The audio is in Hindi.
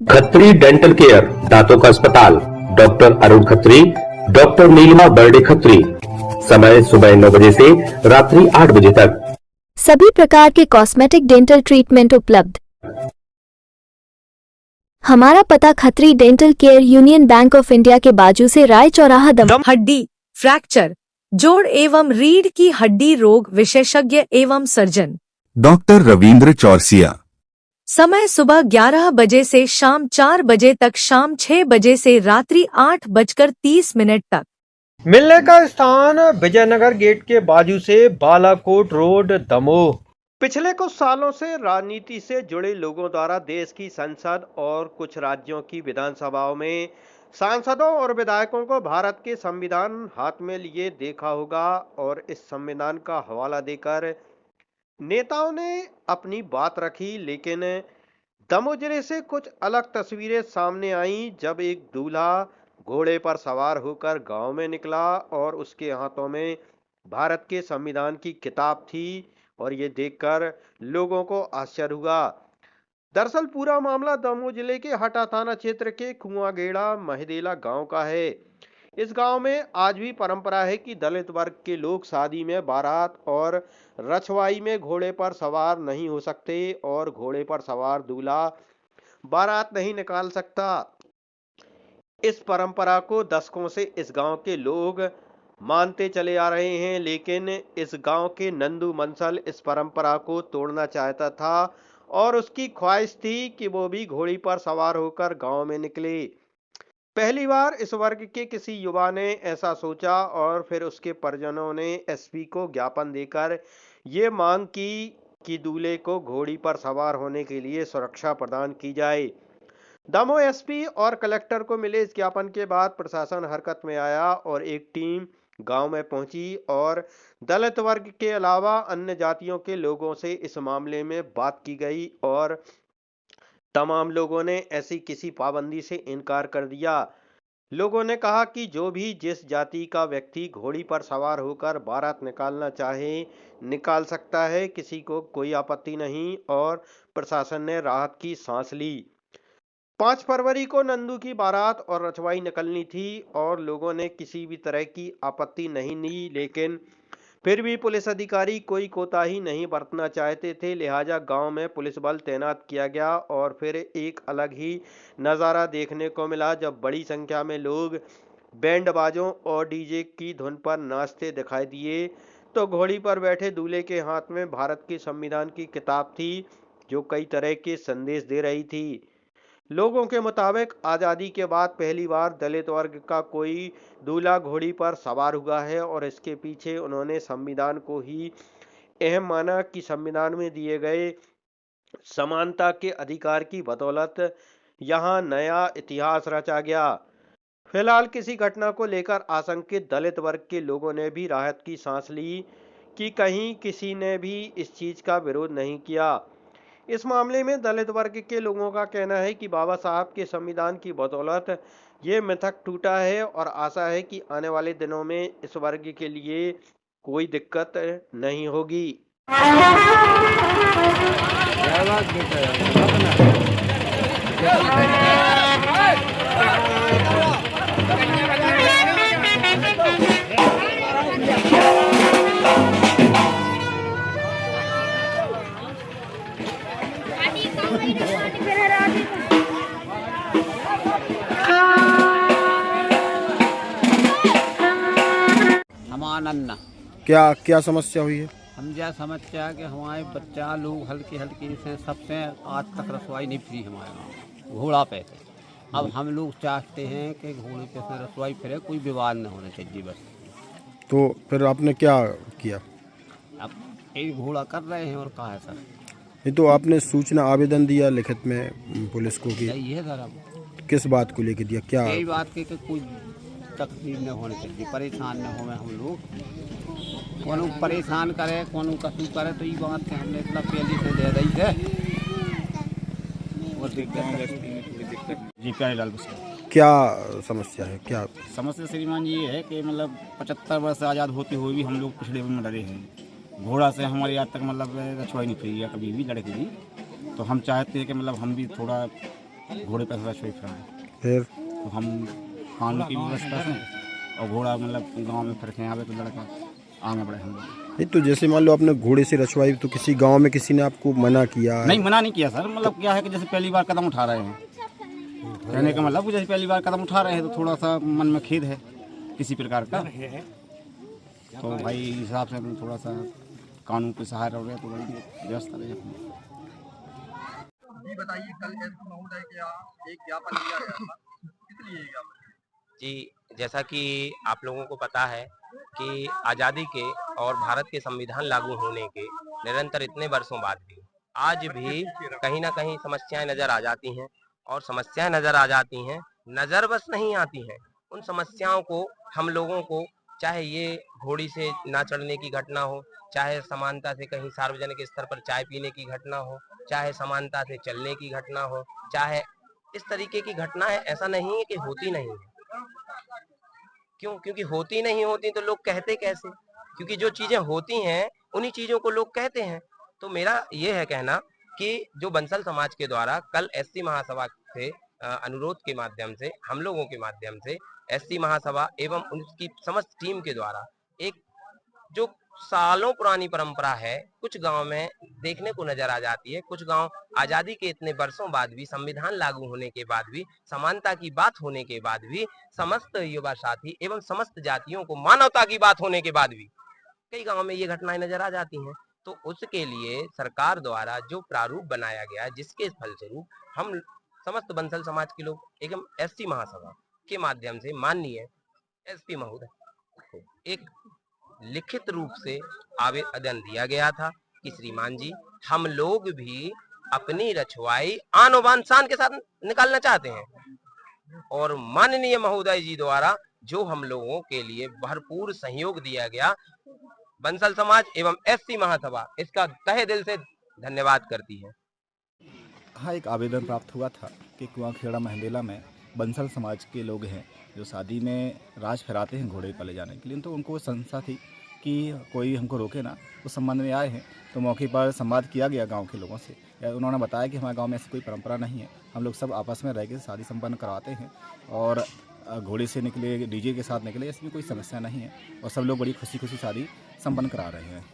खत्री डेंटल केयर, दांतों का अस्पताल, डॉक्टर अरुण खत्री, डॉक्टर नीलिमा बर्डे खत्री। समय सुबह 9 बजे से रात्रि 8 बजे तक। सभी प्रकार के कॉस्मेटिक डेंटल ट्रीटमेंट उपलब्ध। हमारा पता Khatri dental care, union bank of India के बाजू से राय चौराहा, दम। हड्डी, फ्रैक्चर, जोड़ एवं रीढ़ की हड्डी रोग विशेषज्ञ एवं सर्जन डॉक्टर रविंद्र चौरसिया। समय सुबह 11 बजे से शाम 4 बजे तक, शाम 6 बजे से रात्रि 8:30 तक। मिलने का स्थान विजयनगर गेट के बाजू से बालाकोट रोड, दमोह। पिछले कुछ सालों से राजनीति से जुड़े लोगों द्वारा देश की संसद और कुछ राज्यों की विधानसभाओं में सांसदों और विधायकों को भारत के संविधान हाथ में लिए देखा होगा, और इस संविधान का हवाला देकर नेताओं ने अपनी बात रखी। लेकिन दमोह जिले से कुछ अलग तस्वीरें सामने आईं, जब एक दूल्हा घोड़े पर सवार होकर गांव में निकला और उसके हाथों में भारत के संविधान की किताब थी, और ये देखकर लोगों को आश्चर्य हुआ। दरअसल पूरा मामला दमोह जिले के हटा थाना क्षेत्र के कुआंगेड़ा महदेला गांव का है। इस गांव में आज भी परंपरा है कि दलित वर्ग के लोग शादी में बारात और रछवाई में घोड़े पर सवार नहीं हो सकते, और घोड़े पर सवार दूल्हा बारात नहीं निकाल सकता। इस परंपरा को दशकों से इस गांव के लोग मानते चले आ रहे हैं, लेकिन इस गांव के नंदू मंसल इस परंपरा को तोड़ना चाहता था, और उसकी ख्वाहिश थी कि वो भी घोड़ी पर सवार होकर गांव में निकले। पहली बार इस वर्ग के किसी युवा ने ऐसा सोचा, और फिर उसके परिजनों ने एसपी को ज्ञापन देकर ये मांग की कि दूल्हे को घोड़ी पर सवार होने के लिए सुरक्षा प्रदान की जाए। दमोह एसपी और कलेक्टर को मिले इस ज्ञापन के बाद प्रशासन हरकत में आया, और एक टीम गांव में पहुंची और दलित वर्ग के अलावा अन्य जातियों के लोगों से इस मामले में बात की गई, और तमाम लोगों ने ऐसी किसी पाबंदी से इनकार कर दिया। लोगों ने कहा कि जो भी जिस जाति का व्यक्ति घोड़ी पर सवार होकर बारात निकालना चाहे निकाल सकता है, किसी को कोई आपत्ति नहीं, और प्रशासन ने राहत की सांस ली। 5 फरवरी को नंदू की बारात और रचवाई निकलनी थी, और लोगों ने किसी भी तरह की आपत्ति नहीं ली, लेकिन फिर भी पुलिस अधिकारी कोई कोताही नहीं बरतना चाहते थे, लिहाजा गांव में पुलिस बल तैनात किया गया। और फिर एक अलग ही नज़ारा देखने को मिला, जब बड़ी संख्या में लोग बैंड बाजों और डीजे की धुन पर नाचते दिखाई दिए, तो घोड़ी पर बैठे दूल्हे के हाथ में भारत के संविधान की किताब थी, जो कई तरह के संदेश दे रही थी। लोगों के मुताबिक आज़ादी के बाद पहली बार दलित वर्ग का कोई दूल्हा घोड़ी पर सवार हुआ है, और इसके पीछे उन्होंने संविधान को ही अहम माना कि संविधान में दिए गए समानता के अधिकार की बदौलत यहाँ नया इतिहास रचा गया। फिलहाल किसी घटना को लेकर आशंकित दलित वर्ग के लोगों ने भी राहत की सांस ली कि कहीं किसी ने भी इस चीज का विरोध नहीं किया। इस मामले में दलित वर्ग के लोगों का कहना है कि बाबा साहब के संविधान की बदौलत ये मिथक टूटा है, और आशा है कि आने वाले दिनों में इस वर्ग के लिए कोई दिक्कत नहीं होगी। हमारा क्या क्या समस्या हुई है? हम यह समस्या है कि हमारे बच्चा लोग हल्की हल्की से सबसे आज तक रसोई नहीं फ्री हमारे गाँव घोड़ा पे थे। अब हम लोग चाहते हैं कि घोड़े पे से रसोई फिरे, कोई विवाद न होना चाहिए बस। तो फिर आपने क्या किया? अब एक घोड़ा कर रहे हैं, और कहा है सर? ये तो आपने सूचना आवेदन दिया लिखित में पुलिस को कि यही है सर। अब किस बात को लेकर दिया? क्या यही बात की कि कोई तकलीफ न होनी चाहिए, परेशान न हो हम लोग, कोनो परेशान करे कोनो कसू करे, तो ये बात के हमने इतना पहले से दे रही है। और दिक्कत जी प्यारेलाल क्या समस्या है? क्या समस्या श्रीमान ये है कि मतलब 75 वर्ष आज़ाद होते हुए भी हम लोग पिछड़े में लड़े हैं। घोड़ा से हमारे आज तक मतलब रछवाई नहीं फिरी है कभी भी लड़के भी। तो हम चाहते हैं कि मतलब हम भी थोड़ा घोड़े पर रसोई फराएं। फिर तो हम कानून की व्यवस्था से और घोड़ा मतलब गांव में फिर के आवे तो लड़का आगे बढ़े हम लोग। नहीं तो जैसे मान लो आपने घोड़े से रचवाई तो किसी गांव में किसी ने आपको मना किया? नहीं, मना नहीं किया सर। मतलब क्या है कि जैसे पहली बार कदम उठा रहे हैं, कहने का मतलब जैसे पहली बार कदम उठा रहे हैं तो थोड़ा सा मन में खेद है किसी प्रकार का। तो भाई इस हिसाब से हम थोड़ा सा कानून के सहारे रह रहे हैं तो भाई व्यवस्था रहे। बताइए, कल एसपी महोदय के यहाँ एक ज्ञापन दिया गया था, किस लिए ज्ञापन? जी, जैसा कि आप लोगों को पता है कि आज़ादी के और भारत के संविधान लागू होने के निरंतर इतने वर्षों बाद भी आज भी कहीं ना कहीं समस्याएं नज़र आ जाती हैं, और समस्याएं नज़र आ जाती हैं, नज़र बस नहीं आती हैं। उन समस्याओं को हम लोगों को, चाहे ये घोड़ी से ना चढ़ने की घटना हो, चाहे समानता से कहीं सार्वजनिक स्तर पर चाय पीने की घटना हो, चाहे समानता से चलने की घटना हो, चाहे इस तरीके की घटनाएं, ऐसा नहीं है कि होती नहीं है। क्यों? क्योंकि होती नहीं होती तो लोग कहते कैसे? क्योंकि जो चीजें होती हैं उन्हीं चीजों को लोग कहते हैं। तो मेरा ये है कहना कि जो बंसल समाज के द्वारा कल एससी महासभा से अनुरोध के माध्यम से, हम लोगों के माध्यम से एससी महासभा एवं उनकी समस्त टीम के द्वारा एक जो सालों पुरानी परंपरा है, कुछ गांव में देखने को नजर आ जाती है। कुछ गांव आजादी के इतने वर्षों बाद भी, संविधान लागू होने के बाद भी, समानता की बात होने के बाद भी, समस्त युवा साथी एवं समस्त जातियों को मानवता की बात होने के बाद भी कई गांव में ये घटनाएं नजर आ जाती हैं। तो उसके लिए सरकार द्वारा जो प्रारूप बनाया गया है, जिसके फलस्वरूप हम समस्त बंसल समाज के लोग एवं एससी महासभा के माध्यम से माननीय एसपी महोदय को एक लिखित रूप से आवेदन दिया गया था कि श्रीमान जी, हम लोग भी अपनी रछवाई आन और बान शान के साथ निकालना चाहते हैं, और माननीय महोदय जी द्वारा जो हम लोगों के लिए भरपूर सहयोग दिया गया, बंसल समाज एवं एससी महासभा इसका तहे दिल से धन्यवाद करती है। हाँ, एक आवेदन प्राप्त हुआ था कि कुआंखेड़ा महंदेला में बंसल समाज के लोग हैं जो शादी में राज फहराते हैं घोड़े पर ले जाने के लिए, तो उनको संस्था थी कि कोई हमको रोके ना। उस संबंध में आए हैं, तो मौके पर संवाद किया गया गांव के लोगों से। उन्होंने बताया कि हमारे गांव में ऐसी कोई परंपरा नहीं है, हम लोग सब आपस में रह के शादी संपन्न करवाते हैं, और घोड़े से निकले, डीजे के साथ निकले, इसमें कोई समस्या नहीं है, और सब लोग बड़ी खुशी खुशी शादी संपन्न करा रहे हैं।